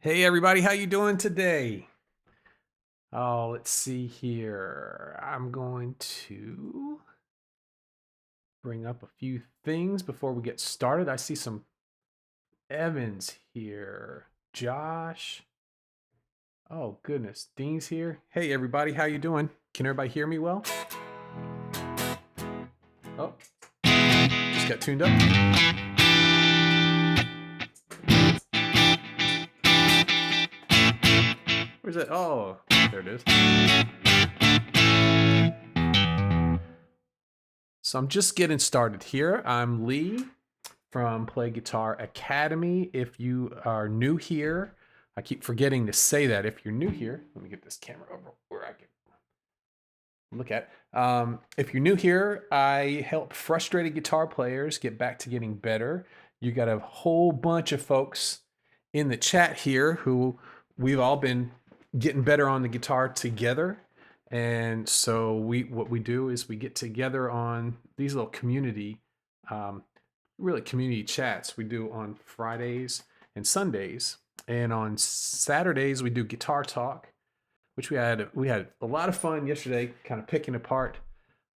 Hey everybody, how you doing today? Oh, let's see here. I'm going to bring up a few things before we get started. I see some Evans here. Josh. Oh goodness, Dean's here. Hey everybody, how you doing? Can everybody hear me well? Oh, just got tuned up. Where's it? Oh, there it is. So I'm just getting started here. I'm Lee from Play Guitar Academy. If you are new here, I keep forgetting to say that. If you're new here, let me get this camera over where I can look at. If you're new here, I help frustrated guitar players get back to getting better. You got a whole bunch of folks in the chat here who we've all been getting better on the guitar together. And so what we do is we get together on these little community, really community chats we do on Fridays and Sundays. And on Saturdays we do guitar talk, which we had a lot of fun yesterday, kind of picking apart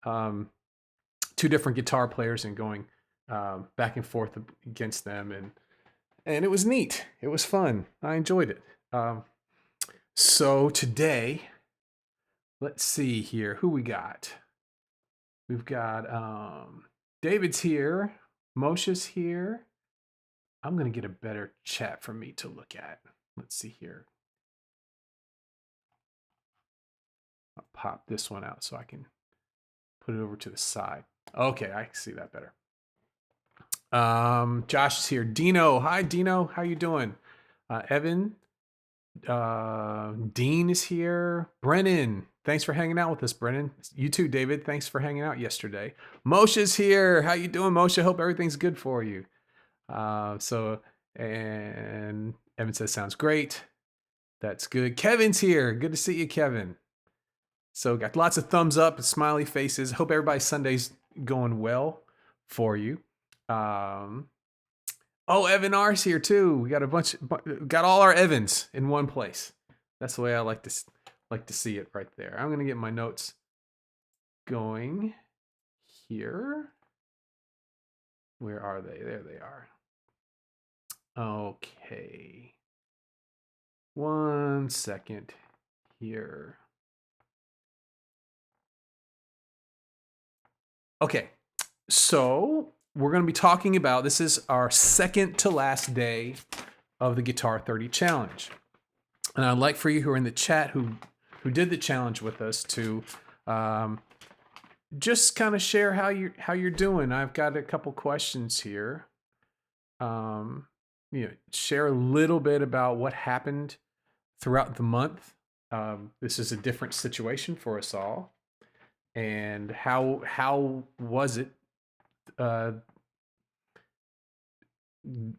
two different guitar players and going back and forth against them, and it was neat. It was fun. I enjoyed it. So today, let's see here who we got. We've got David's here, Moshe's here. I'm gonna get a better chat for me to look at. Let's see here. I'll pop this one out so I can put it over to the side. Okay, I can see that better. Josh is here. Dino, hi Dino, how you doing? Evan, Dean is here. Brennan, thanks for hanging out with us, Brennan. You too, David. Thanks for hanging out yesterday. Moshe's here. How you doing, Moshe? Hope everything's good for you. And Evan says sounds great. That's good. Kevin's here. Good to see you, Kevin. So got lots of thumbs up and smiley faces. Hope everybody's Sunday's going well for you. Oh, Evan R's here too. We got got all our Evans in one place. That's the way I like to see it right there. I'm gonna get my notes going here. Where are they? There they are. Okay. 1 second here. Okay, so we're going to be talking about, this is our second to last day of the Guitar 30 challenge. And I'd like for you who are in the chat who did the challenge with us to just kind of share how you're doing. I've got a couple questions here. Share a little bit about what happened throughout the month. This is a different situation for us all. And how was it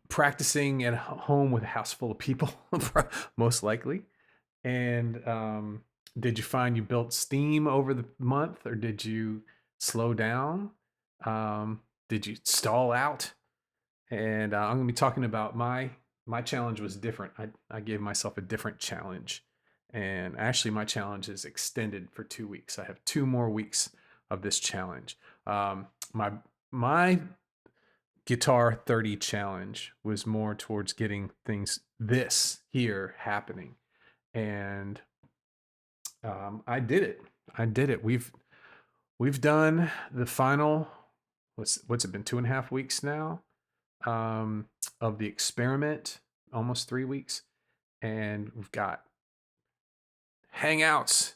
practicing at home with a house full of people, most likely? And did you find you built steam over the month, or did you slow down? Did you stall out? And I'm going to be talking about my challenge was different. I gave myself a different challenge. And actually, my challenge is extended for 2 weeks. I have 2 more weeks of this challenge. My Guitar 30 challenge was more towards getting things this here happening, and I did it. We've done the final. What's it been? 2.5 weeks now of the experiment. Almost 3 weeks, and we've got hangouts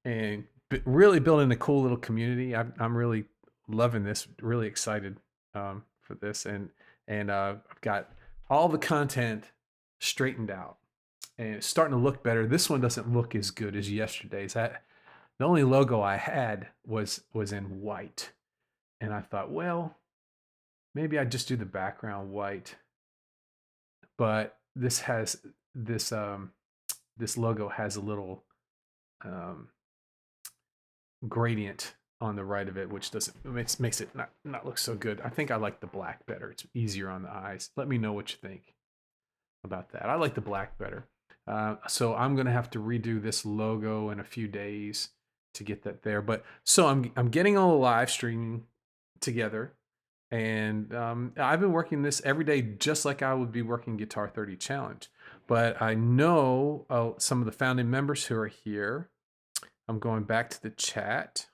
and really building a cool little community. I'm really loving this, really excited for this, and I've got all the content straightened out and it's starting to look better. This one doesn't look as good as yesterday's. The only logo I had was in white, and I thought, well, maybe I'd just do the background white, but this logo has a little gradient on the right of it, which makes it not look so good. I think I like the black better. It's easier on the eyes. Let me know what you think. about that. I like the black better. So I'm gonna have to redo this logo in a few days to get that there. But so I'm getting all the live streaming together, and I've been working this every day just like I would be working Guitar 30 Challenge. But I know some of the founding members who are here. I'm going back to the chat.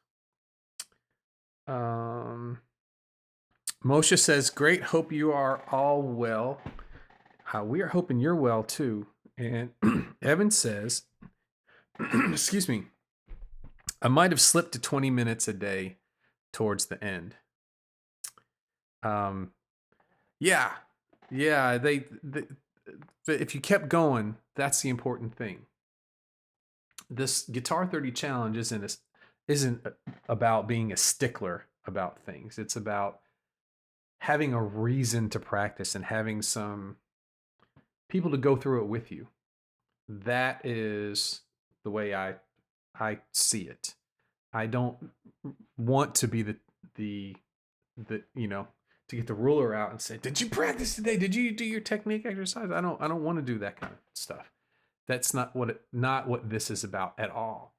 Moshe says, "Great. Hope you are all well. We are hoping you're well too." And Evan says, "Excuse me. I might have slipped to 20 minutes a day towards the end." Yeah, yeah. But if you kept going, that's the important thing. This Guitar 30 Challenge isn't about being a stickler about things. It's about having a reason to practice and having some people to go through it with you. That is the way I see it. I don't want to be the to get the ruler out and say, "Did you practice today? Did you do your technique exercise?" I don't want to do that kind of stuff. That's not what this is about at all.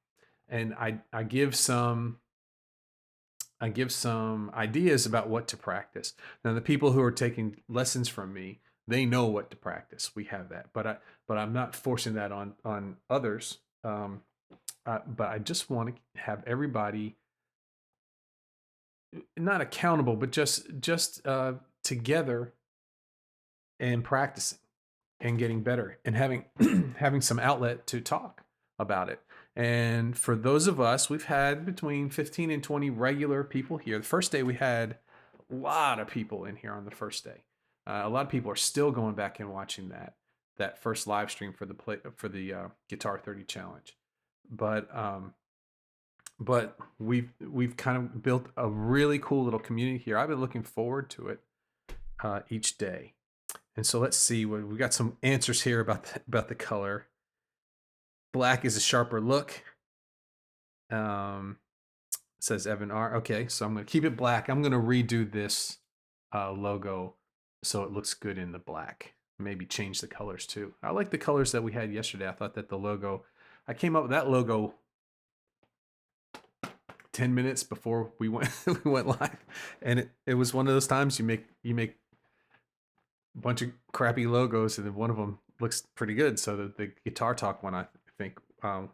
And I give some ideas about what to practice. Now the people who are taking lessons from me, they know what to practice. We have that, but I'm not forcing that on others. But I just want to have everybody not accountable, but just together and practicing and getting better and having having some outlet to talk about it. And for those of us, we've had between 15 and 20 regular people here. The first day we had a lot of people in here on the first day. A lot of people are still going back and watching that first live stream for the Guitar 30 Challenge. But we've kind of built a really cool little community here. I've been looking forward to it each day. And so let's see. We got some answers here about the color. Black is a sharper look. Says Evan R. Okay, so I'm going to keep it black. I'm going to redo this logo so it looks good in the black. Maybe change the colors too. I like the colors that we had yesterday. I thought that the logo, I came up with that logo 10 minutes before we went we went live, and it was one of those times you make a bunch of crappy logos and then one of them looks pretty good. So the Guitar Talk one, I think, turned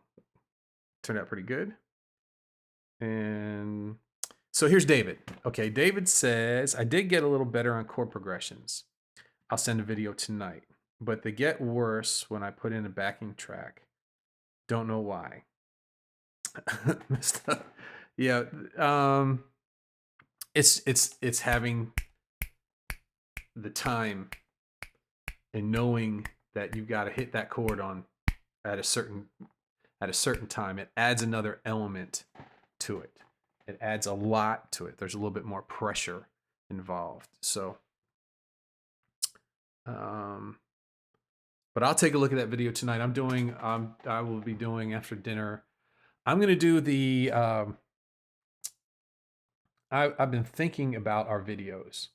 out pretty good. And so here's David. Okay, David says, "I did get a little better on chord progressions. I'll send a video tonight, but they get worse when I put in a backing track. Don't know why." Yeah, it's having the time and knowing that you've got to hit that chord on at a certain time. It adds another element to it. It adds a lot to it. There's a little bit more pressure involved. So, but I'll take a look at that video tonight. I will be doing after dinner. I'm going to do the, I've been thinking about our videos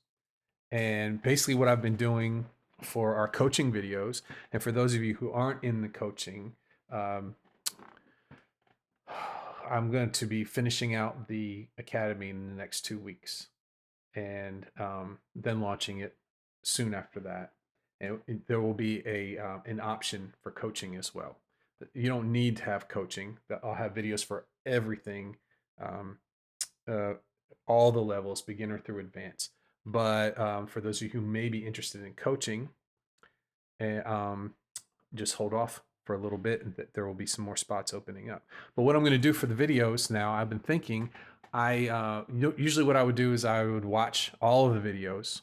and basically what I've been doing for our coaching videos. And for those of you who aren't in the coaching, I'm going to be finishing out the academy in the next 2 weeks and then launching it soon after that. And there will be an option for coaching as well. You don't need to have coaching. I'll have videos for everything, all the levels, beginner through advanced. But for those of you who may be interested in coaching, just hold off for a little bit, and there will be some more spots opening up. But what I'm going to do for the videos now, I've been thinking, usually what I would do is I would watch all of the videos,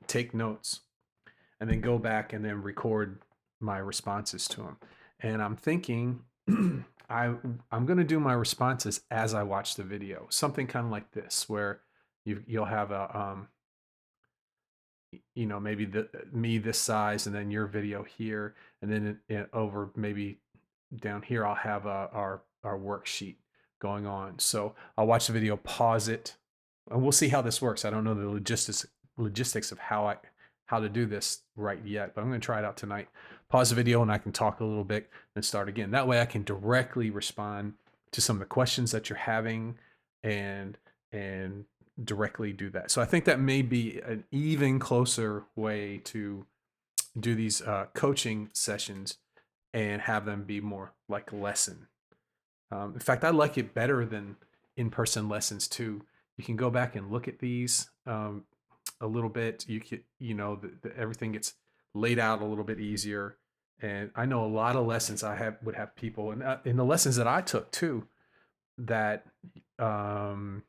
take notes, and then go back and then record my responses to them. And I'm thinking I'm going to do my responses as I watch the video, something kind of like this, where you'll have a maybe me this size and then your video here, and then over maybe down here I'll have our worksheet going on. So I'll watch the video, pause it, and we'll see how this works. I don't know the logistics of how how to do this right yet, but I'm going to try it out tonight. Pause the video and I can talk a little bit and start again. That way I can directly respond to some of the questions that you're having and directly do that. So I think that may be an even closer way to do these coaching sessions and have them be more like a lesson. In fact, I like it better than in-person lessons too. You can go back and look at these a little bit. You can, everything gets laid out a little bit easier. And I know a lot of lessons would have people, and in the lessons that I took too, that 2-3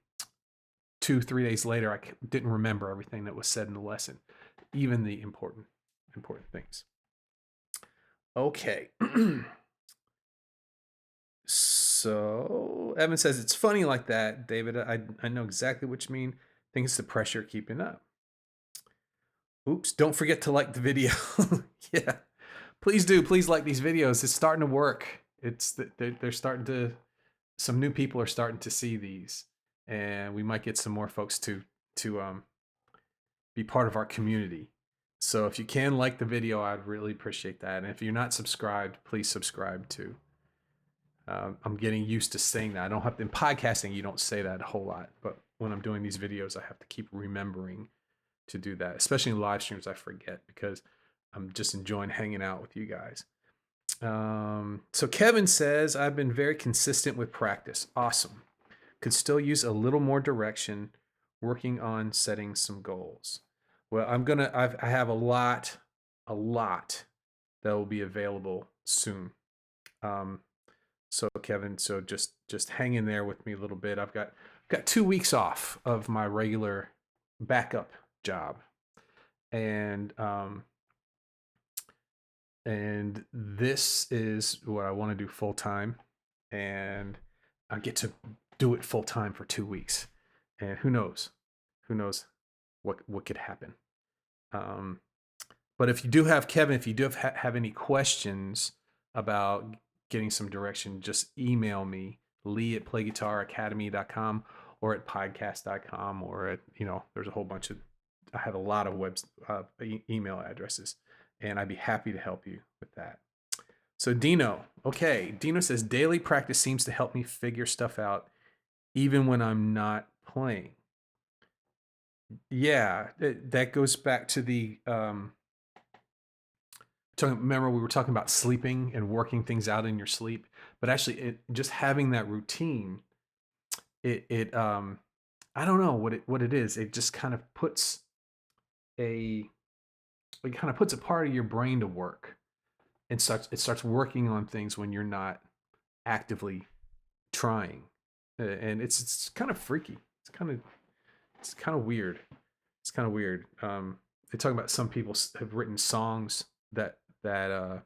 days later I didn't remember everything that was said in the lesson, even the important things. Okay. So Evan says, it's funny like that, David. I know exactly what you mean. I think it's the pressure keeping up. Oops, don't forget to like the video. Yeah, please do. Please like these videos. It's starting to work. They're starting to, some new people are starting to see these, and we might get some more folks to be part of our community. So if you can like the video, I'd really appreciate that. And if you're not subscribed, please subscribe too. I'm getting used to saying that. I don't have to, in podcasting, you don't say that a whole lot, but when I'm doing these videos, I have to keep remembering to do that, especially in live streams. I forget because I'm just enjoying hanging out with you guys. So Kevin says, I've been very consistent with practice. Awesome. Could still use a little more direction, working on setting some goals. Well, I have a lot that will be available soon. So Kevin, so just hang in there with me a little bit. I've got 2 weeks off of my regular backup job, and this is what I want to do full time, and I get to do it full time for 2 weeks, and who knows what could happen. But if you do have, Kevin, if you do have any questions about getting some direction, just email me, lee@playguitaracademy.com or at podcast.com, or at, there's a whole bunch of, I have a lot of email addresses, and I'd be happy to help you with that. So Dino says, daily practice seems to help me figure stuff out even when I'm not playing. Yeah, that goes back to the, remember we were talking about sleeping and working things out in your sleep, but actually just having that routine, it I don't know what it is. It just kind of puts a part of your brain to work, and starts working on things when you're not actively trying. And it's kind of freaky. It's kind of weird. It's kind of weird. They talk about some people have written songs that where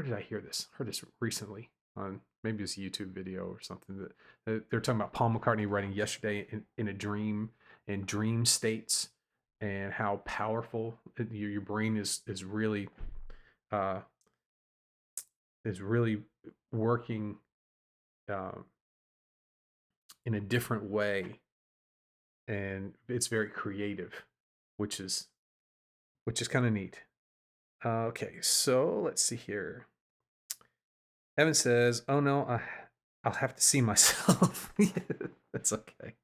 did I hear this? Heard this recently on maybe this YouTube video or something, that they're talking about Paul McCartney writing yesterday in a dream, and dream states, and how powerful your brain is really working in a different way, and it's very creative, which is kind of neat. Okay, so let's see here. Evan says, "Oh no, I'll have to see myself." That's okay.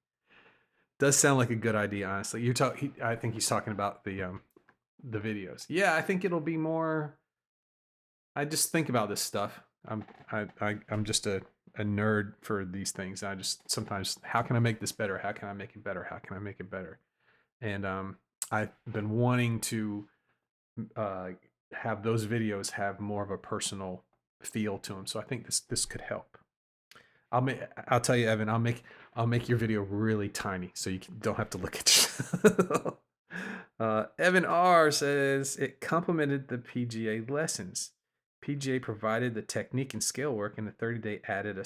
Does sound like a good idea, honestly. I think he's talking about the videos. Yeah, I think it'll be more. I just think about this stuff. I'm just a nerd for these things. I just sometimes, how can I make this better? How can I make it better? How can I make it better? And I've been wanting to have those videos have more of a personal feel to them. So I think this could help. I'll tell you, Evan, I'll make your video really tiny so you don't have to look at you. Evan R says, it complemented the PGA lessons. PGA provided the technique and scale work, and the 30-day added a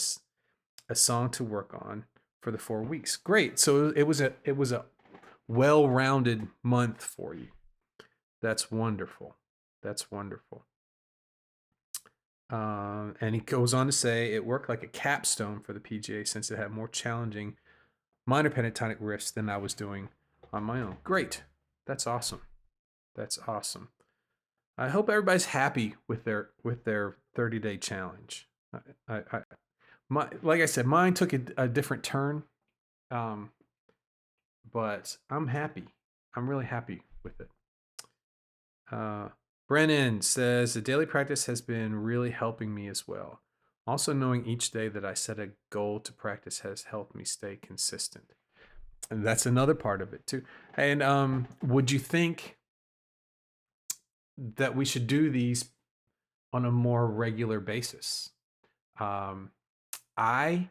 song to work on for the 4 weeks. Great. So it was a well-rounded month for you. That's wonderful. That's wonderful. And he goes on to say, it worked like a capstone for the PGA since it had more challenging minor pentatonic riffs than I was doing on my own. Great. That's awesome. That's awesome. I hope everybody's happy with their 30-day challenge. Like I said, mine took a different turn, um, but I'm happy. I'm really happy with it. Brennan says the daily practice has been really helping me as well. Also, knowing each day that I set a goal to practice has helped me stay consistent, and that's another part of it too. And would you think that we should do these on a more regular basis? I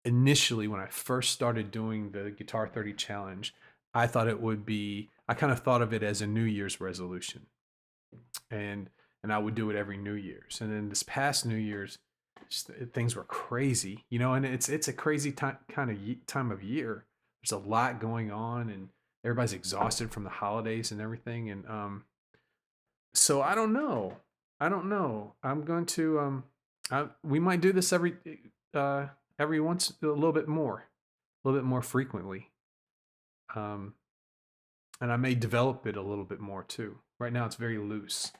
initially, when I first started doing the Guitar 30 challenge, I thought it would be, I kind of thought of it as a New Year's resolution. And I would do it every New Year's. And then this past New Year's, things were crazy, you know, and it's a crazy time of year. There's a lot going on and everybody's exhausted from the holidays and everything. And so I don't know. I'm going to we might do this every once a little bit more frequently. And I may develop it a little bit more too. Right now it's very loose.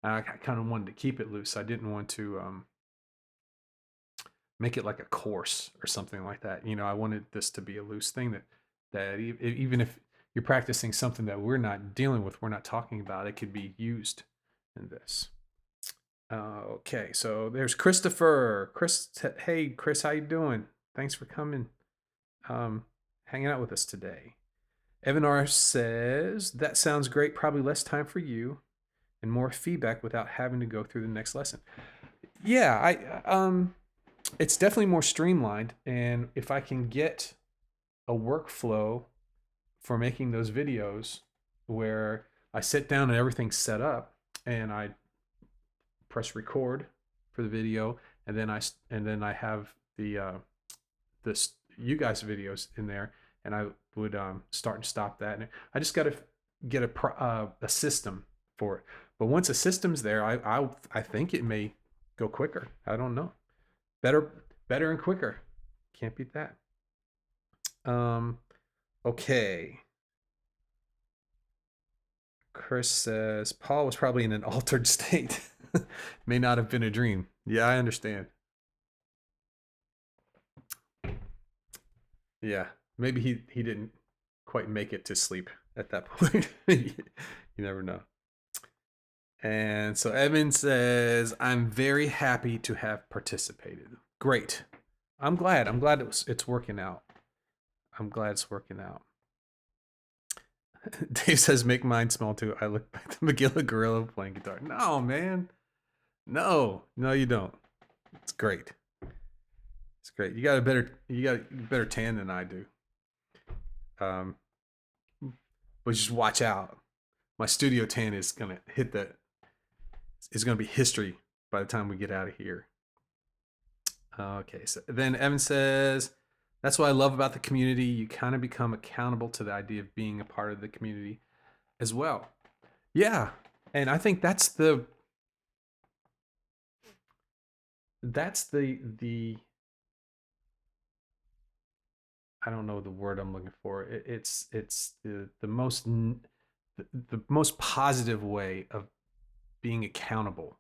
I kind of wanted to keep it loose. I didn't want to make it like a course or something like that. You know, I wanted this to be a loose thing that even if you're practicing something that we're not dealing with, we're not talking about, it could be used in this. Okay, so there's Christopher. Hey Chris, how you doing? Thanks for coming, hanging out with us today. Evan R says that sounds great. Probably less time for you, and more feedback without having to go through the next lesson. Yeah, it's definitely more streamlined, and if I can get a workflow for making those videos where I sit down and everything's set up, and I press record for the video, and then I have the this you guys videos in there, and I would start and stop that. And I just got to get a system for it. But once a system's there, I think it may go quicker. I don't know. Better and quicker. Can't beat that. Okay. Chris says Paul was probably in an altered state. May not have been a dream. Yeah, I understand. Yeah, maybe he didn't quite make it to sleep at that point. You never know. And so Evan says, I'm very happy to have participated. Great. I'm glad it's working out. I'm glad it's working out. Dave says, make mine small too. I look back to Magilla Gorilla playing guitar. No, man. No, you don't. It's great. It's great. You got a better tan than I do. But just watch out. My studio tan is gonna hit that. It's gonna be history by the time we get out of here. Okay, so then Evan says, that's what I love about the community. You kind of become accountable to the idea of being a part of the community as well. Yeah, and I think that's the I don't know the word I'm looking for. It's the most positive way of being accountable.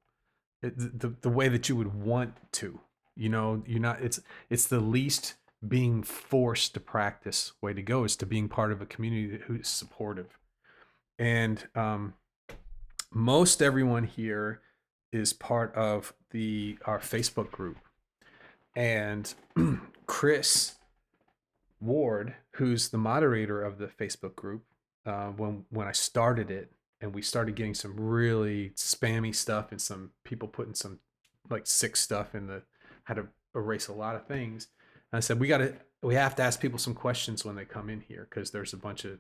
The way that you would want to. You know, you're not. It's the least being forced to practice way to go is to being part of a community who's supportive. And most everyone here is part of our Facebook group. And Chris Ward, who's the moderator of the Facebook group, when I started it, and we started getting some really spammy stuff and some people putting some like sick stuff in had to erase a lot of things. And I said, we have to ask people some questions when they come in here, because there's a bunch of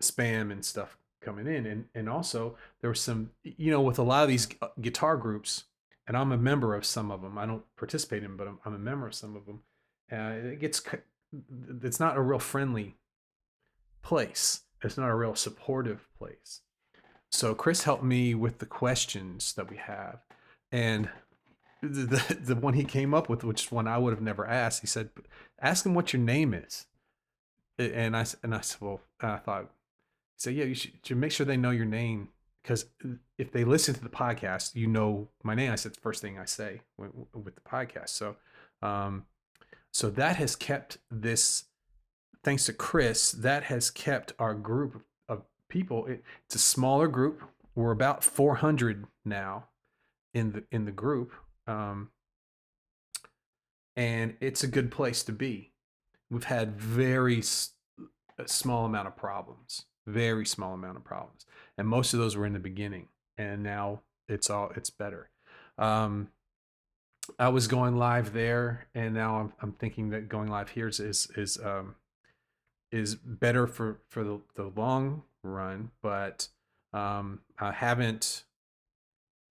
spam and stuff coming in. And also there was some, you know, with a lot of these guitar groups, and I'm a member of some of them. I don't participate in them, but I'm a member of some of them. It's not a real friendly place. It's not a real supportive place. So Chris helped me with the questions that we have. And the one he came up with, which one I would have never asked. He said, "Ask him what your name is." And I said, "Well," I thought, so yeah, you should make sure they know your name, because if they listen to the podcast, you know my name. I said the first thing I say with the podcast. Um, so that has kept this. Thanks to Chris, that has kept our group of people. It's a smaller group. We're about 400 now in the group, um, and it's a good place to be. We've had a small amount of problems, very small amount of problems, and most of those were in the beginning, and now it's better. Um, I was going live there, and now I'm thinking that going live here is better for the long run, but I haven't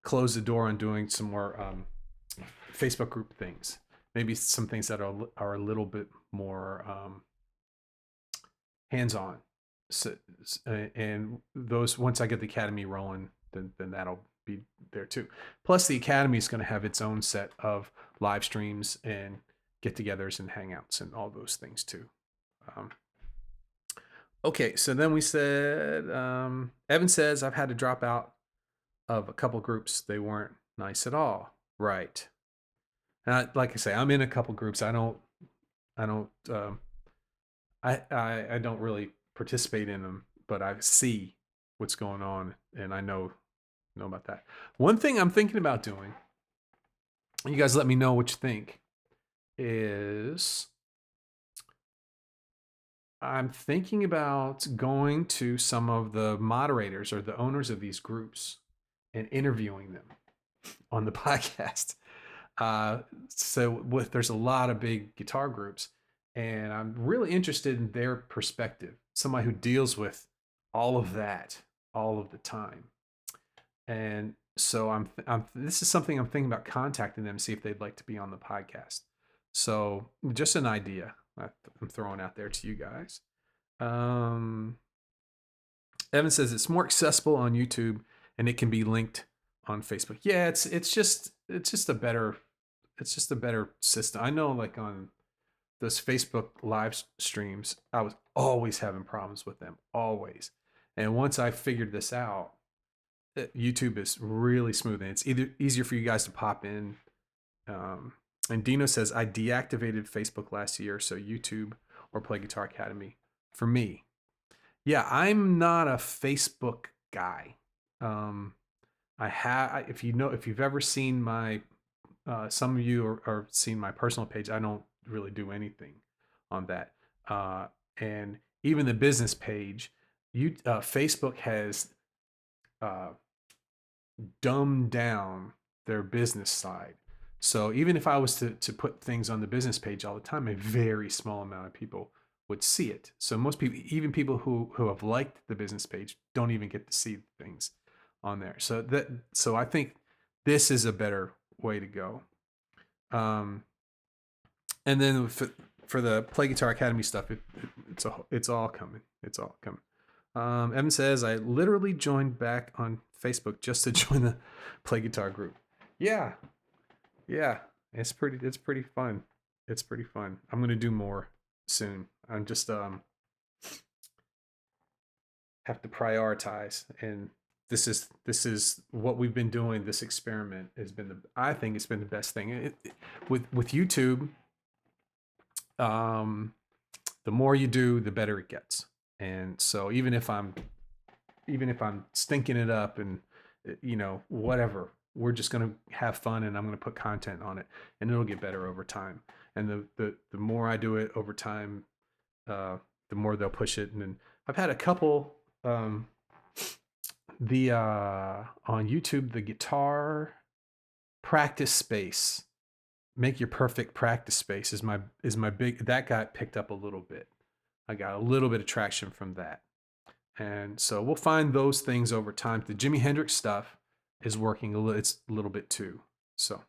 closed the door on doing some more Facebook group things. Maybe some things that are a little bit more hands-on. So, and those, once I get the academy rolling, then that'll be there too. Plus, the academy is going to have its own set of live streams and get-togethers and hangouts and all those things too. Okay, so then we said, Evan says, I've had to drop out of a couple groups. They weren't nice at all. Right. And like I say, I'm in a couple groups. I don't, I don't really participate in them, but I see what's going on, and I know about that. One thing I'm thinking about doing, you guys let me know what you think, is I'm thinking about going to some of the moderators or the owners of these groups and interviewing them on the podcast. There's a lot of big guitar groups, and I'm really interested in their perspective. Somebody who deals with all of that all of the time, and so this is something I'm thinking about contacting them, see if they'd like to be on the podcast. So just an idea I'm throwing out there to you guys. Evan says it's more accessible on YouTube and it can be linked on Facebook. Yeah, it's just a better system. I know, like on those Facebook live streams, I was always having problems with them, always. And once I figured this out, YouTube is really smooth, and it's either easier for you guys to pop in. And Dino says, I deactivated Facebook last year, so YouTube or Play Guitar Academy for me. Yeah, I'm not a Facebook guy. If you've ever seen my, some of you are seen my personal page, I don't really do anything on that. And even the business page, Facebook has dumbed down their business side. So even if I was to put things on the business page all the time, a very small amount of people would see it. So most people, even people who have liked the business page, don't even get to see things on there. So I think this is a better way to go. And then for the Play Guitar Academy stuff, it's all coming. It's all coming. Evan says, I literally joined back on Facebook just to join the Play Guitar group. Yeah. It's pretty fun. It's pretty fun. I'm gonna do more soon. I'm just have to prioritize, and this is what we've been doing. This experiment has been I think it's been the best thing. With YouTube, the more you do, the better it gets. And so even if I'm stinking it up and whatever, we're just going to have fun, and I'm going to put content on it, and it'll get better over time. And the more I do it over time, the more they'll push it. And then I've had a couple, on YouTube, the guitar practice space, make your perfect practice space is my big, that got picked up a little bit. I got a little bit of traction from that. And so we'll find those things over time. The Jimi Hendrix stuff is working it's a little bit too. So,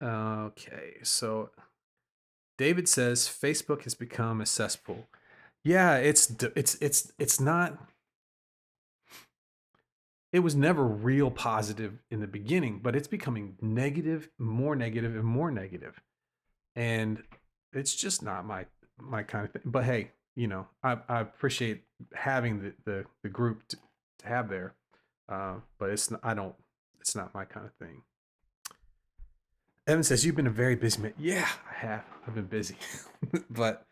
okay. So David says Facebook has become a cesspool. Yeah, it's not. it was never real positive in the beginning, but it's becoming negative, more negative, and more negative. And it's just not my kind of thing. But hey, I appreciate having the group to have there. But it's not, I don't it's not my kind of thing. Evan says you've been a very busy man. Yeah, I have. I've been busy, but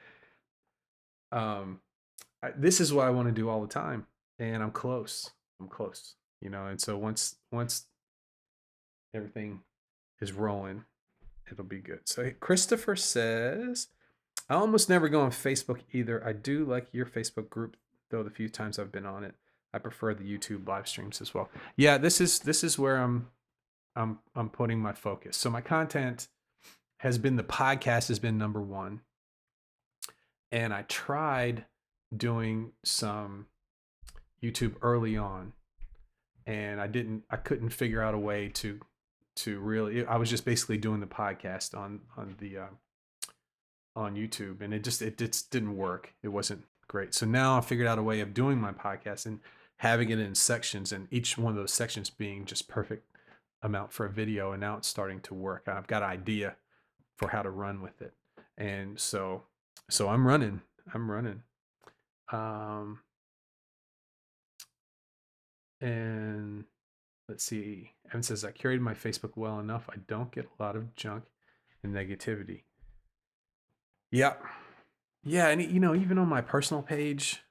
um, this is what I want to do all the time, and I'm close. I'm close. And so once everything is rolling, it'll be good. So Christopher says, I almost never go on Facebook either. I do like your Facebook group, though the few times I've been on it. I prefer the YouTube live streams as well. Yeah, this is where I'm putting my focus. So my content has been, the podcast has been number one. And I tried doing some YouTube early on, and I couldn't figure out a way to really, I was just basically doing the podcast on YouTube, and it just didn't work. It wasn't great. So now I figured out a way of doing my podcast and having it in sections, and each one of those sections being just perfect amount for a video. And now it's starting to work. I've got an idea for how to run with it. And so I'm running. And let's see. Evan says, I curated my Facebook well enough. I don't get a lot of junk and negativity. Yeah. Yeah. And even on my personal page,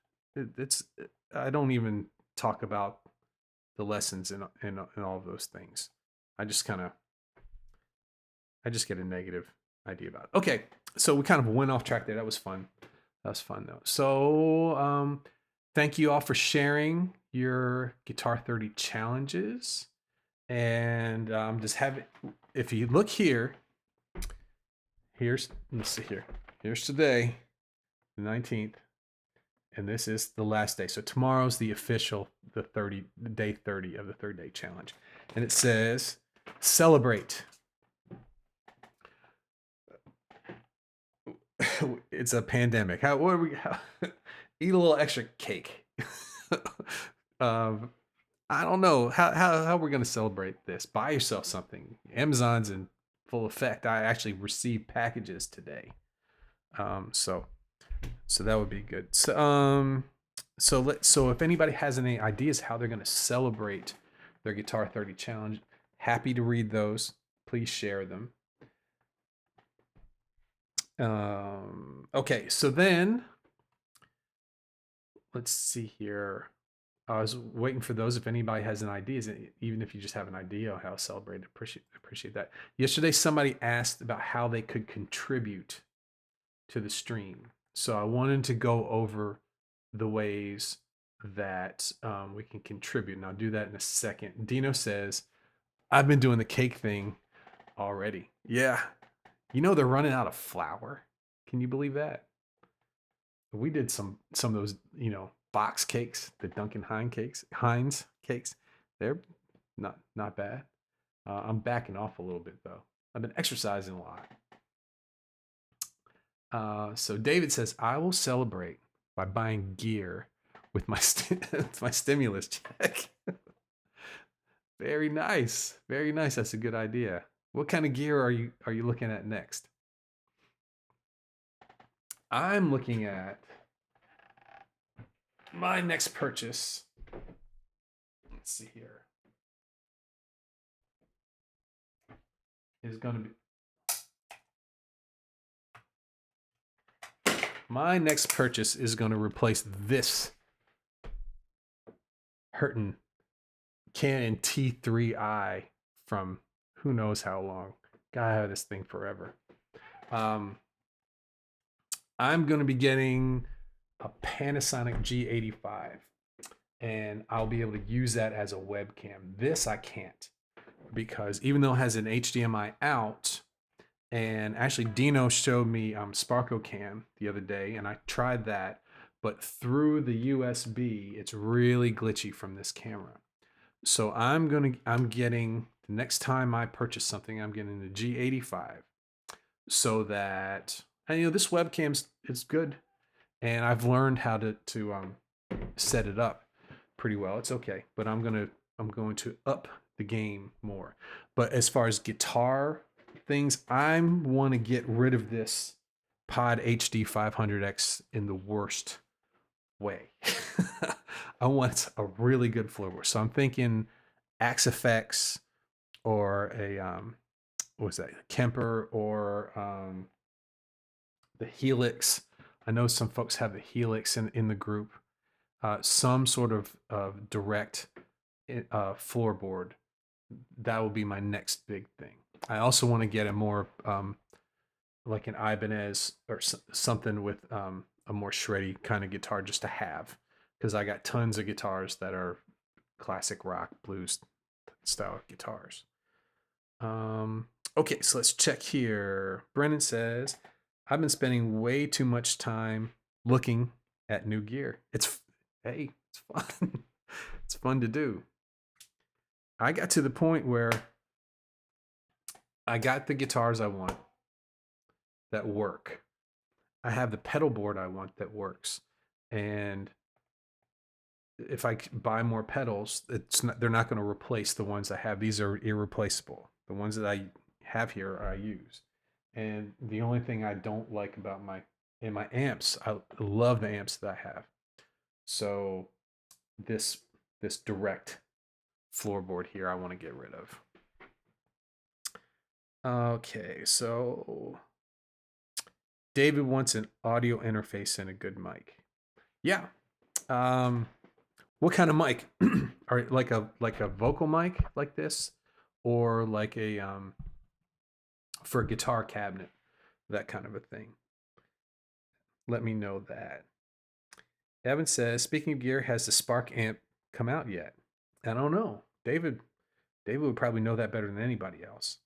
I don't even talk about the lessons and all of those things. I just get a negative idea about it. Okay. So we kind of went off track there. That was fun. Though. So, thank you all for sharing your Guitar 30 challenges. And just have it. If you look here, let's see here. Here's today, the 19th, and this is the last day. So tomorrow's the official, day 30 of the 30-day challenge. And it says, celebrate. It's a pandemic. Eat a little extra cake. I don't know how we're going to celebrate this. Buy yourself something. Amazon's in full effect. I actually received packages today. So that would be good. So if anybody has any ideas how they're going to celebrate their Guitar 30 challenge, happy to read those. Please share them. Okay, so then let's see here. I was waiting for those. If anybody has an idea, even if you just have an idea of how to celebrate, appreciate that. Yesterday, somebody asked about how they could contribute to the stream. So I wanted to go over the ways that we can contribute. And I'll do that in a second. Dino says, I've been doing the cake thing already. Yeah. They're running out of flour. Can you believe that? We did some of those, box cakes, the Duncan Heinz cakes. They're not bad. I'm backing off a little bit though. I've been exercising a lot. So David says, I will celebrate by buying gear with my my stimulus check. Very nice. Very nice. That's a good idea. What kind of gear are you looking at next? I'm looking at my next purchase. Let's see here. Is going to be, my next purchase is going to replace this Hurton Canon T3i from who knows how long. Gotta have this thing forever. I'm going to be getting a Panasonic G85, and I'll be able to use that as a webcam. This I can't, because even though it has an HDMI out, and actually Dino showed me Sparko Cam the other day, and I tried that, but through the USB, it's really glitchy from this camera. So I'm getting, the next time I purchase something, I'm getting the G85, so that, and this webcam is good, and I've learned how to set it up pretty well. It's okay, but I'm gonna I'm going to up the game more. But as far as guitar things, I want to get rid of this Pod HD 500X in the worst way. I want a really good floorboard. So I'm thinking Axe FX or a what was that? Kemper or the Helix. I know some folks have the Helix in the group. Some sort of direct floorboard. That will be my next big thing. I also want to get a more like an Ibanez or something with a more shreddy kind of guitar just to have, because I got tons of guitars that are classic rock blues style guitars. Okay, so let's check here. Brennan says, I've been spending way too much time looking at new gear. Hey, it's fun. It's fun to do. I got to the point where I got the guitars I want that work. I have the pedal board I want that works. And if I buy more pedals, they're not going to replace the ones I have. These are irreplaceable. The ones that I have here I use. And the only thing I don't like about my amps, I love the amps that I have. So this direct floorboard here I want to get rid of. Okay, so David wants an audio interface and a good mic. Yeah. What kind of mic? Or like a vocal mic like this, or like a for a guitar cabinet, that kind of a thing. Let me know that. Evan says, speaking of gear, has the Spark amp come out yet? I don't know. David would probably know that better than anybody else.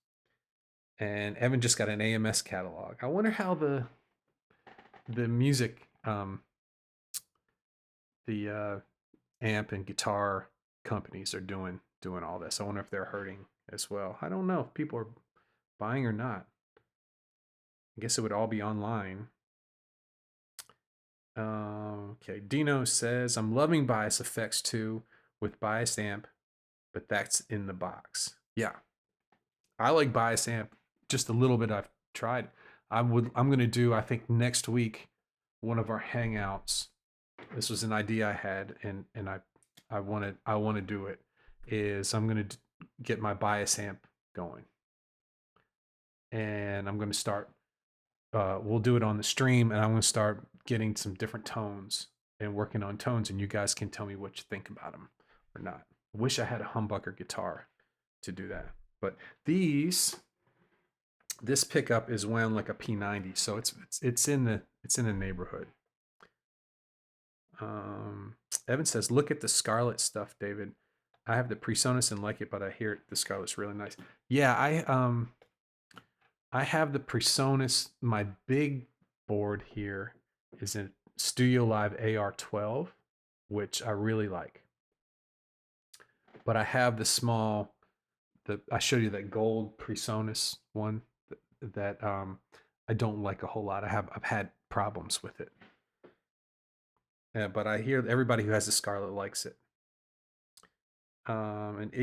And Evan just got an AMS catalog. I wonder how the music, the amp and guitar companies are doing all this. I wonder if they're hurting as well. I don't know if people are buying or not. I guess it would all be online. Okay, Dino says, I'm loving Bias Effects 2 with Bias Amp, but that's in the box. Yeah, I like Bias Amp just a little bit. I've tried. I'm going to do, I think next week, one of our hangouts. This was an idea I had, and I want to do it. Is I'm going to get my Bias Amp going, and I'm going to start. We'll do it on the stream, and I'm going to start getting some different tones and working on tones, and you guys can tell me what you think about them or not. I wish I had a humbucker guitar to do that, but this pickup is wound like a P90, so it's in the neighborhood. Evan says, look at the Scarlett stuff, David. I have the PreSonus and like it, but I hear the Scarlett's really nice. Yeah, I have the PreSonus. My big board here is a Studio Live AR12, which I really like. But I have the small, I showed you that gold PreSonus one that I don't like a whole lot. I've had problems with it. Yeah, but I hear everybody who has the Scarlett likes it. And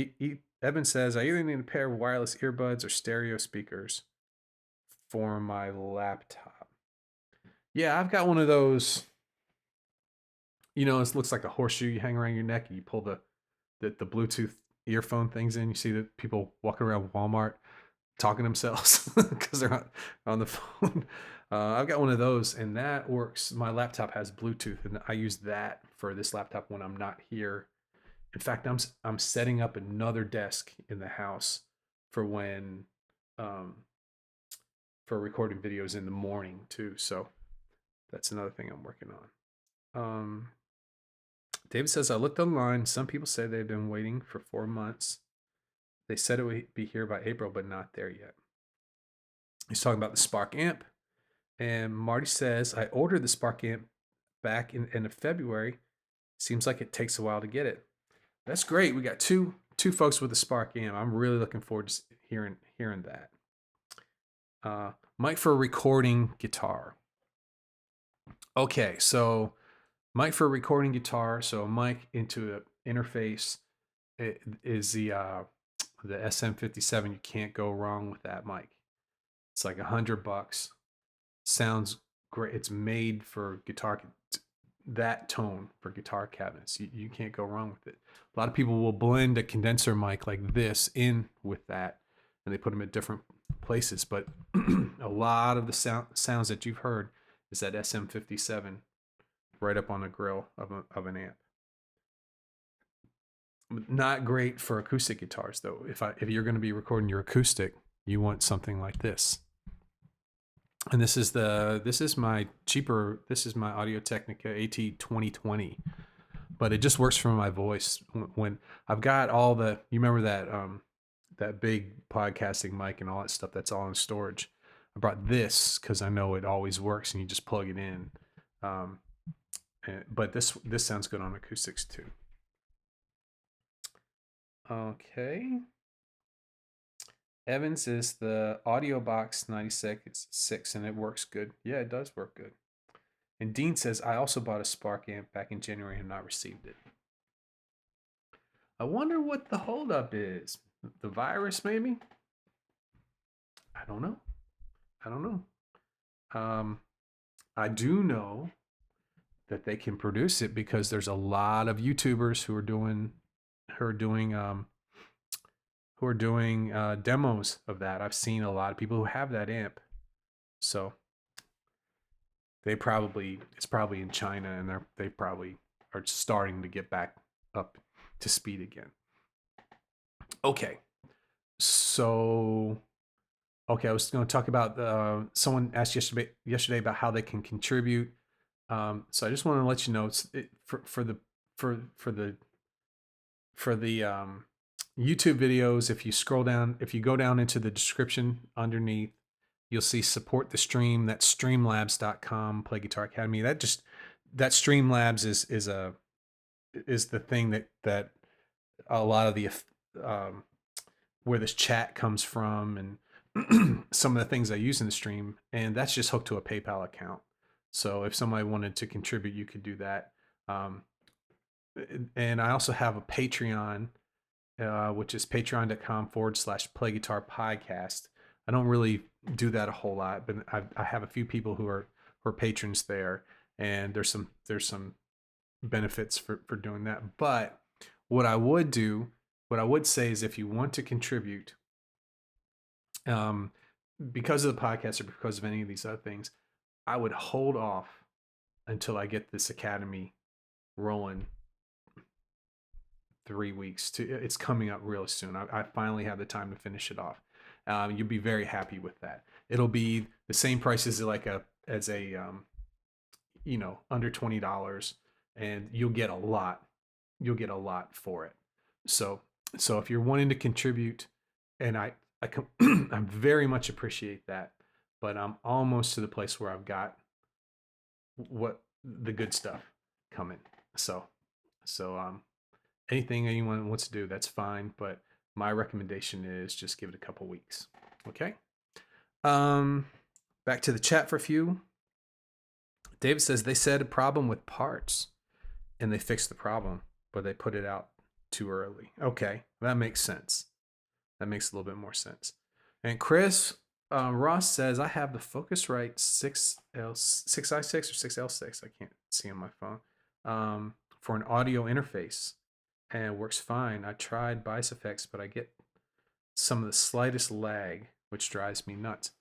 Evan says, I either need a pair of wireless earbuds or stereo speakers for my laptop. Yeah, I've got one of those. You know, it looks like a horseshoe you hang around your neck, and you pull the Bluetooth earphone things in. You see the people walking around Walmart talking to themselves because they're on the phone. I've got one of those, and that works. My laptop has Bluetooth, and I use that for this laptop when I'm not here. In fact, I'm setting up another desk in the house for when for recording videos in the morning too. So that's another thing I'm working on. David says, I looked online. Some people say they've been waiting for 4 months. They said it would be here by April, but not there yet. He's talking about the Spark amp. And Marty says, I ordered the Spark amp back in end of February. Seems like it takes a while to get it. That's great. We got two folks with the Spark amp. I'm really looking forward to hearing that. Mic for recording guitar. Okay, so mic for recording guitar. So a mic into an interface is the SM57. You can't go wrong with that mic. It's like $100. Sounds great. It's made for guitar, that tone for guitar cabinets. You can't go wrong with it. A lot of people will blend a condenser mic like this in with that, and they put them at different places. But a lot of the sounds that you've heard is that SM57 right up on the grill of an amp. Not great for acoustic guitars though. If you're going to be recording your acoustic, you want something like this. And this is my Audio Technica AT 2020, but it just works for my voice. When I've got all the, you remember that big podcasting mic and all that stuff that's all in storage. I brought this because I know it always works and you just plug it in. But this sounds good on acoustics too. Okay. Evans is the Audio Box 96 and it works good. Yeah, it does work good. And Dean says, I also bought a Spark amp back in January and have not received it. I wonder what the holdup is. The virus, maybe? I don't know. I do know that they can produce it because there's a lot of YouTubers who are doing demos of that. I've seen a lot of people who have that amp. So it's probably in China, and they probably are starting to get back up to speed again. Okay. So, I was going to talk about someone asked yesterday about how they can contribute. So I just want to let you know for the YouTube videos. If you go down into the description underneath, you'll see support the stream. That's streamlabs.com, Play Guitar Academy. That Streamlabs is the thing that a lot of the where this chat comes from and some of the things I use in the stream, and that's just hooked to a PayPal account. So if somebody wanted to contribute, you could do that. And I also have a Patreon, which is patreon.com/Play Guitar Podcast. I don't really do that a whole lot, but I have a few people who are patrons there, and there's some benefits for doing that. But what I would say is, if you want to contribute, because of the podcast or because of any of these other things, I would hold off until I get this academy rolling. 3 weeks it's coming up really soon. I finally have the time to finish it off. You'll be very happy with that. It'll be the same price as under $20, and you'll get a lot for it. So if you're wanting to contribute, and I very much appreciate that, but I'm almost to the place where I've got what the good stuff coming. So anything anyone wants to do, that's fine, but my recommendation is just give it a couple weeks. Okay. Back to the chat for a few. David says they said a problem with parts and they fixed the problem, but they put it out too early. Okay, that makes sense. That makes a little bit more sense. And Chris Ross says, I have the Focusrite 6i6 or 6L6. I can't see on my phone. For an audio interface, and it works fine. I tried Bias Effects, but I get some of the slightest lag, which drives me nuts.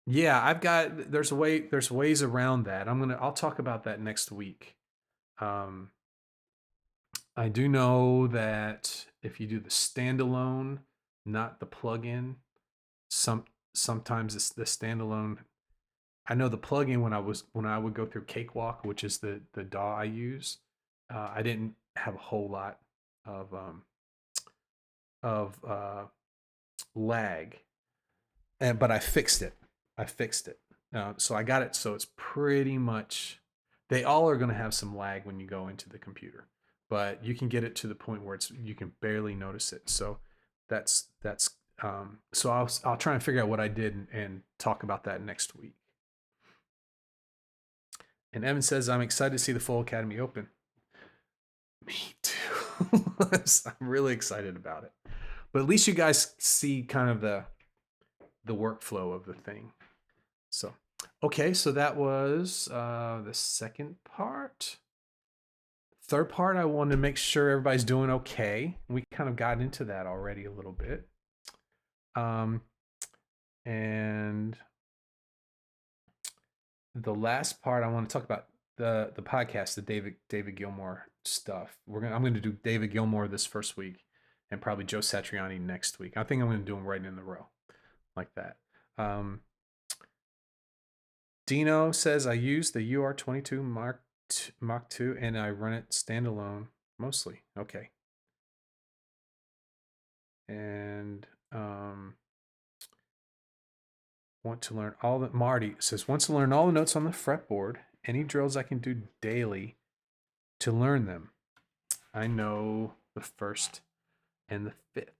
Yeah, there's ways around that. I'll talk about that next week. I do know that if you do the standalone, not the plugin, sometimes it's the standalone. I know the plugin when I would go through Cakewalk, which is the DAW I use, I didn't have a whole lot of lag, but I fixed it. So I got it. So it's pretty much, they all are going to have some lag when you go into the computer, but you can get it to the point where you can barely notice it. So so I'll try and figure out what I did and talk about that next week. And Evan says, I'm excited to see the full Academy open. Me too. I'm really excited about it. But at least you guys see kind of the workflow of the thing. So, okay, so that was the second part. Third part, I wanted to make sure everybody's doing okay. We kind of got into that already a little bit. And the last part, I want to talk about the podcast, the David Gilmour stuff. I'm gonna do David Gilmour this first week, and probably Joe Satriani next week. I think I'm gonna do them right in a row, like that. Dino says I use the UR22 Mach 2 and I run it standalone mostly. Okay. And want to learn all the Marty says wants to learn all the notes on the fretboard. Any drills I can do daily to learn them. I know the first and the fifth.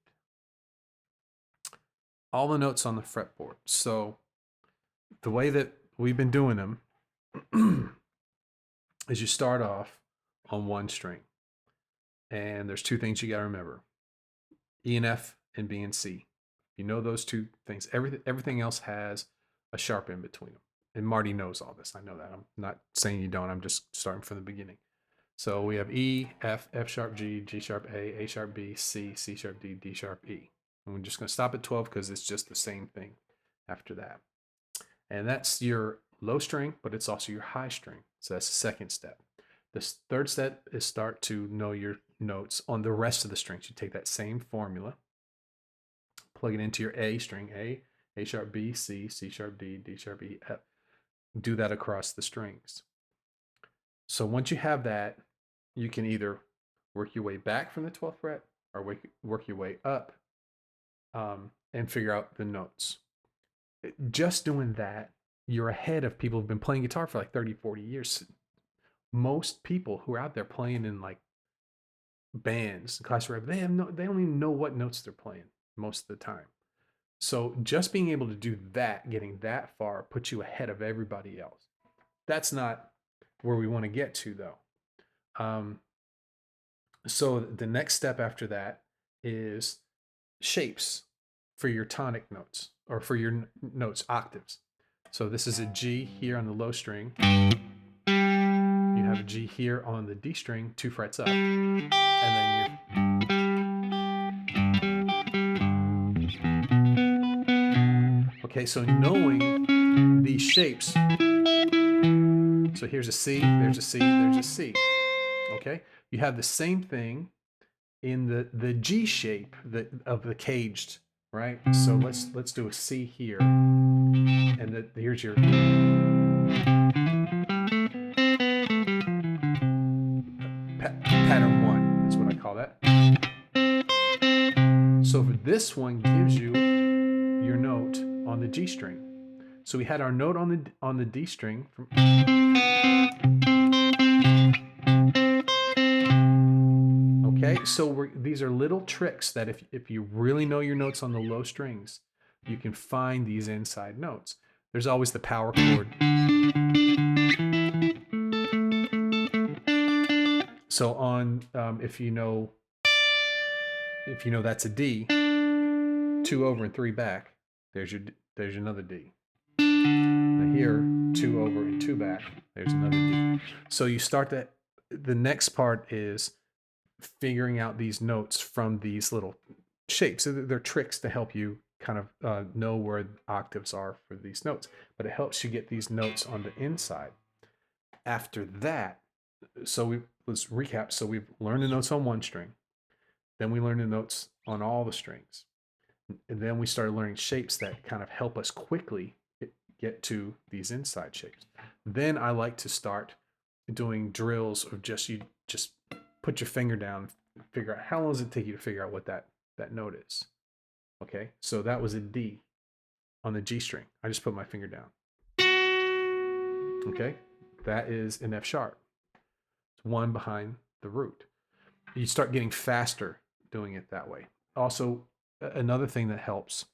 All the notes on the fretboard. So the way that we've been doing them is you start off on one string. And there's two things you got to remember. E and F and B and C. You know those two things. Everything else has a sharp in between them. And Marty knows all this. I know that. I'm not saying you don't. I'm just starting from the beginning. So we have E, F, F sharp G, G sharp A sharp B, C, C sharp D, D sharp E. And we're just going to stop at 12 because it's just the same thing after that. And that's your low string, but it's also your high string. So that's the second step. The third step is start to know your notes on the rest of the strings. You take that same formula, plug it into your A string, A sharp B, C, C sharp D, D sharp E, F. Do that across the strings. So once you have that, you can either work your way back from the 12th fret or work your way up and figure out the notes. Just doing that, you're ahead of people who've been playing guitar for like 30, 40 years. Most people who are out there playing in like bands, classical rap, they don't even know what notes they're playing most of the time. So just being able to do that, getting that far, puts you ahead of everybody else. That's not where we want to get to, though. So the next step after that is shapes for your tonic notes, or for your notes, octaves. So this is a G here on the low string. You have a G here on the D string, 2 frets up. And then okay, so knowing these shapes. So here's a C, there's a C, there's a C. Okay, you have the same thing in the G shape of the caged, right? So let's do a C here, and here's your pattern 1. That's what I call that. So for this one gives you your note on the G string. So we had our note on the D string from. Okay, so these are little tricks that if you really know your notes on the low strings, you can find these inside notes. There's always the power chord. So on if you know that's a D, 2 over and 3 back, there's another D. Now here, 2 over and 2 back, there's another D. So you start that. The next part is figuring out these notes from these little shapes. So they're tricks to help you kind of know where octaves are for these notes, but it helps you get these notes on the inside. After that, let's recap. So we've learned the notes on one string, then we learned the notes on all the strings, and then we started learning shapes that kind of help us quickly get to these inside shapes. Then I like to start doing drills of just put your finger down, figure out how long does it take you to figure out what that note is. Okay, so that was a D on the G string. I just put my finger down. Okay, that is an F sharp. It's 1 behind the root. You start getting faster doing it that way. Also, another thing that helps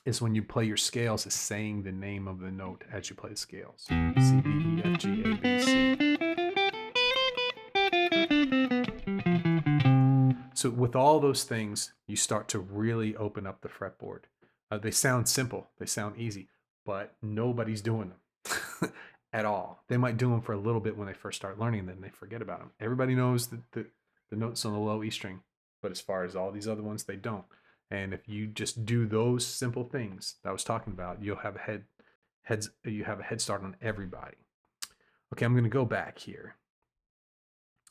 is when you play your scales is saying the name of the note as you play the scales. C, D, E, F, G, A, B, C. So with all those things, you start to really open up the fretboard. They sound simple, they sound easy, but nobody's doing them at all. They might do them for a little bit when they first start learning, then they forget about them. Everybody knows the notes on the low E string, but as far as all these other ones, they don't. And if you just do those simple things that I was talking about, you have a head start on everybody. Okay, I'm going to go back here.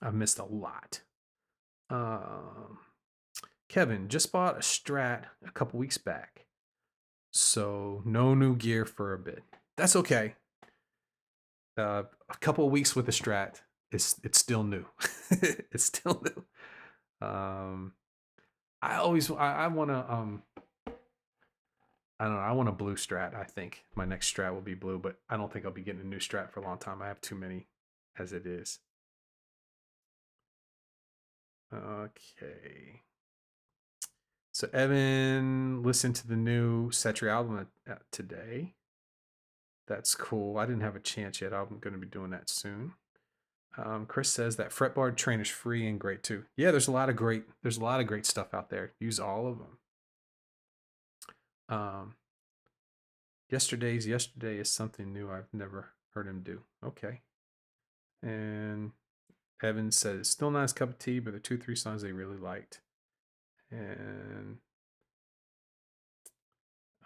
I've missed a lot. Kevin just bought a Strat a couple weeks back, so no new gear for a bit. That's okay. A couple of weeks with the Strat, it's still new. It's still new. I want to I don't know. I want a blue Strat. I think my next Strat will be blue, but I don't think I'll be getting a new Strat for a long time. I have too many as it is. Okay. So Evan listened to the new Setri album today. That's cool. I didn't have a chance yet. I'm going to be doing that soon. Chris says that fretboard train is free and great too. Yeah, there's a lot of great stuff out there. Use all of them. Yesterday is something new I've never heard him do. Okay. And Evan says still not his cup of tea, but the 2-3 songs they really liked. And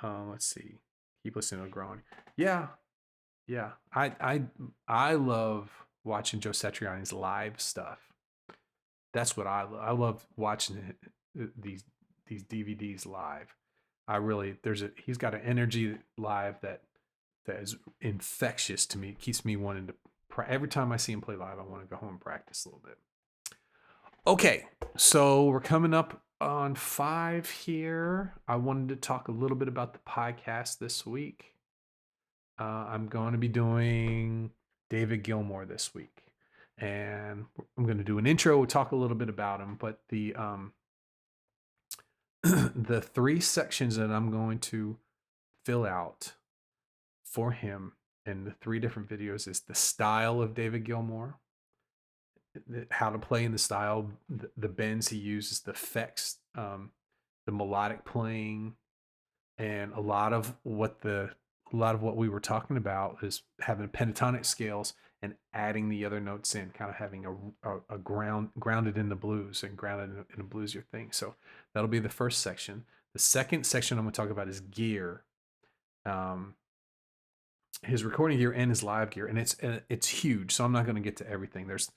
let's see. Keep listening to Growing. Yeah. I love watching Joe Satriani's live stuff. That's what I love. I love watching these DVDs live. He's got an energy live that is infectious to me. It keeps me wanting to every time I see him play live, I want to go home and practice a little bit. Okay, so we're coming up on 5 here. I wanted to talk a little bit about the podcast this week. I'm going to be doing David Gilmour this week, and I'm going to do an intro. We'll talk a little bit about him, but the the 3 sections that I'm going to fill out for him in the 3 different videos is the style of David Gilmour, how to play in the style, the bends he uses, the effects, the melodic playing, and a lot of what we were talking about is having pentatonic scales and adding the other notes in, kind of having a grounded in the blues and grounded in a bluesier thing. So that'll be the first section. The second section I'm going to talk about is gear. His recording gear and his live gear, and it's huge. So I'm not going to get to everything. There's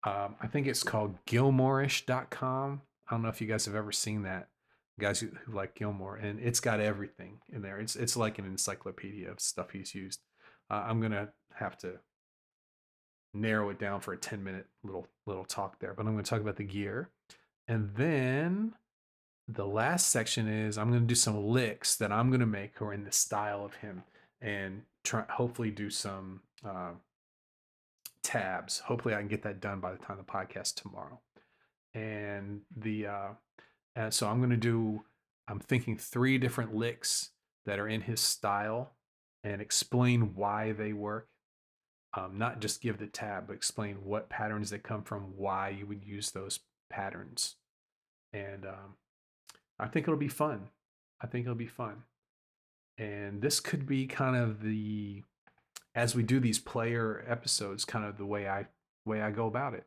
I think it's called Gilmourish.com. I don't know if you guys have ever seen that, guys who like Gilmour, and it's got everything in there. It's like an encyclopedia of stuff he's used. I'm gonna have to narrow it down for a 10-minute little talk there, but I'm going to talk about the gear, and then the last section is I'm going to do some licks that I'm going to make or in the style of him, and hopefully do some tabs. Hopefully I can get that done by the time the podcast tomorrow. And so I'm thinking 3 different licks that are in his style and explain why they work. Not just give the tab, but explain what patterns they come from, why you would use those patterns. And I think it'll be fun. And this could be kind of as we do these player episodes, kind of the way I go about it.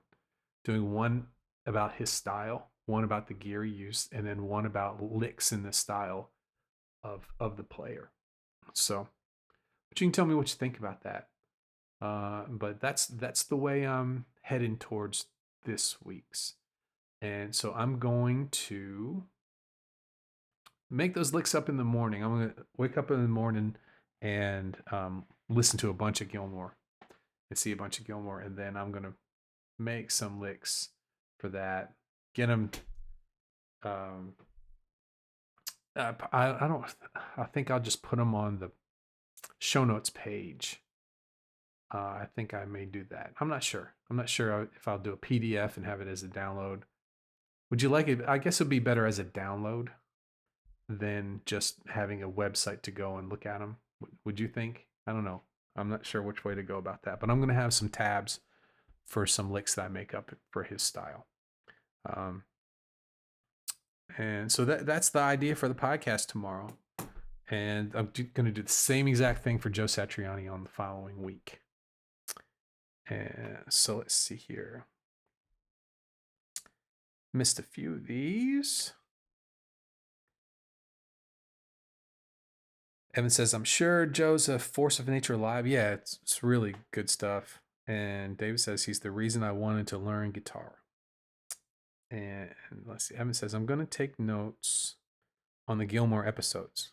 Doing one about his style, one about the gear he used, and then one about licks in the style of the player. So, but you can tell me what you think about that. But that's the way I'm heading towards this week's. And so I'm going to make those licks up in the morning. I'm going to wake up in the morning and listen to a bunch of Gilmour and see a bunch of Gilmour, and then I'm going to make some licks for that. Get them. I think I'll just put them on the show notes page. I think I may do that. I'm not sure if I'll do a PDF and have it as a download. Would you like it? I guess it'd be better as a download than just having a website to go and look at them. Would you think? I don't know. I'm not sure which way to go about that, but I'm going to have some tabs for some licks that I make up for his style. And so that's the idea for the podcast tomorrow. And I'm going to do the same exact thing for Joe Satriani on the following week. And so let's see here. Missed a few of these. Evan says, I'm sure Joe's a force of nature live. Yeah, it's really good stuff. And David says he's the reason I wanted to learn guitar. And let's see. Evan says, I'm going to take notes on the Gilmore episodes.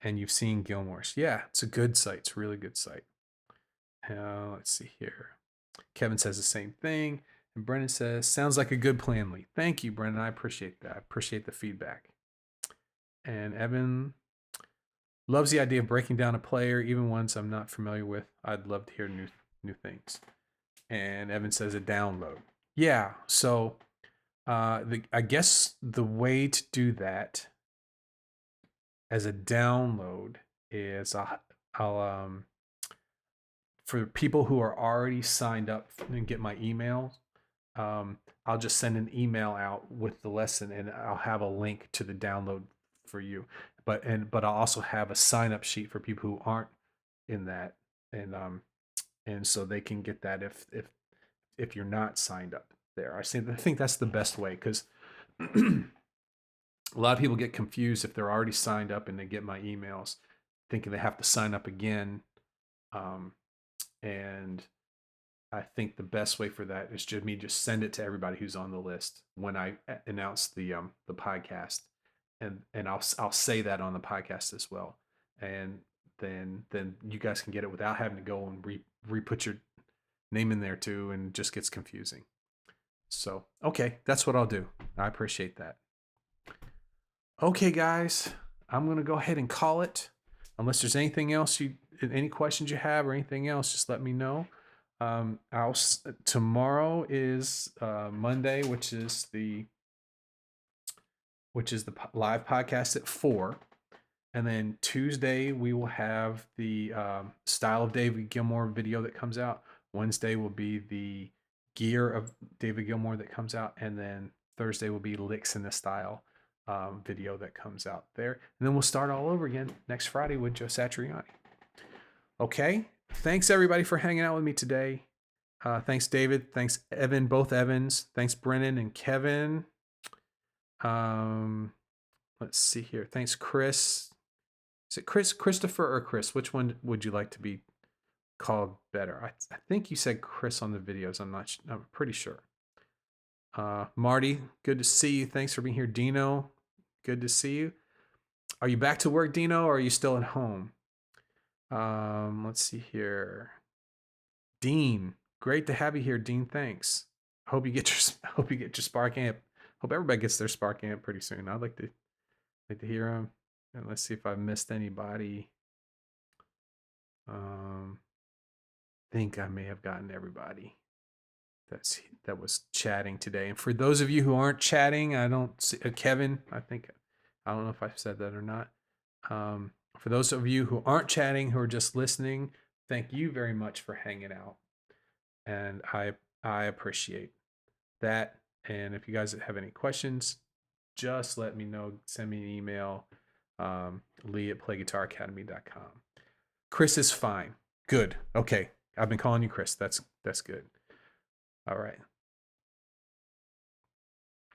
And you've seen Gilmore's. Yeah, it's a good site. It's a really good site. Let's see here. Kevin says the same thing. And Brennan says, sounds like a good plan, Lee. Thank you, Brennan. I appreciate that. I appreciate the feedback. And Evan loves the idea of breaking down a player, even ones I'm not familiar with. I'd love to hear new things. And Evan says a download. Yeah, so I guess the way to do that as a download is I'll for people who are already signed up and get my email, I'll just send an email out with the lesson, and I'll have a link to the download for you. But I'll also have a sign up sheet for people who aren't in that, and so they can get that if you're not signed up there. I think that's the best way, because a lot of people get confused if they're already signed up and they get my emails, thinking they have to sign up again. And I think the best way for that is just send it to everybody who's on the list when I announce the podcast, and I'll say that on the podcast as well, and then you guys can get it without having to go and re-put your name in there too, and it just gets confusing. So okay, that's what I'll do. I appreciate that. Okay, guys, I'm gonna go ahead and call it. Unless there's anything else any questions you have or anything else, just let me know. Tomorrow is Monday, which is the live podcast at 4, and then Tuesday we will have the Style of David Gilmour video that comes out. Wednesday will be the Gear of David Gilmour that comes out, and then Thursday will be Licks in the Style video that comes out there, and then we'll start all over again next Friday with Joe Satriani. Okay, thanks everybody for hanging out with me today. Thanks David, thanks Evan, both Evans, thanks Brennan and Kevin. Let's see here. Thanks Chris. Is it Christopher, or Chris? Which one would you like to be called better? I think you said Chris on the videos. I'm pretty sure. Marty, good to see you. Thanks for being here. Dino, good to see you. Are you back to work, Dino, or are you still at home? Let's see here. Dean, great to have you here, Dean. Thanks. Hope you get your Spark amp. Hope everybody gets their Spark amp pretty soon. I'd like to hear them. And let's see if I've missed anybody. Think I may have gotten everybody that was chatting today. And for those of you who aren't chatting, I don't see Kevin. I don't know if I've said that or not. For those of you who aren't chatting, who are just listening, thank you very much for hanging out, and I appreciate that. And if you guys have any questions, just let me know. Send me an email, lee@playguitaracademy.com. Chris is fine. Good. Okay, I've been calling you Chris. That's good. All right.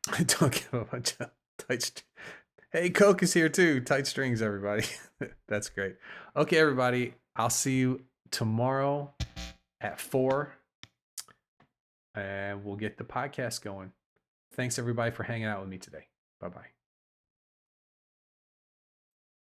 I don't give a bunch of tight. Hey, Coke is here too. Tight strings, everybody. That's great. Okay, everybody. I'll see you tomorrow at 4, and we'll get the podcast going. Thanks, everybody, for hanging out with me today. Bye-bye.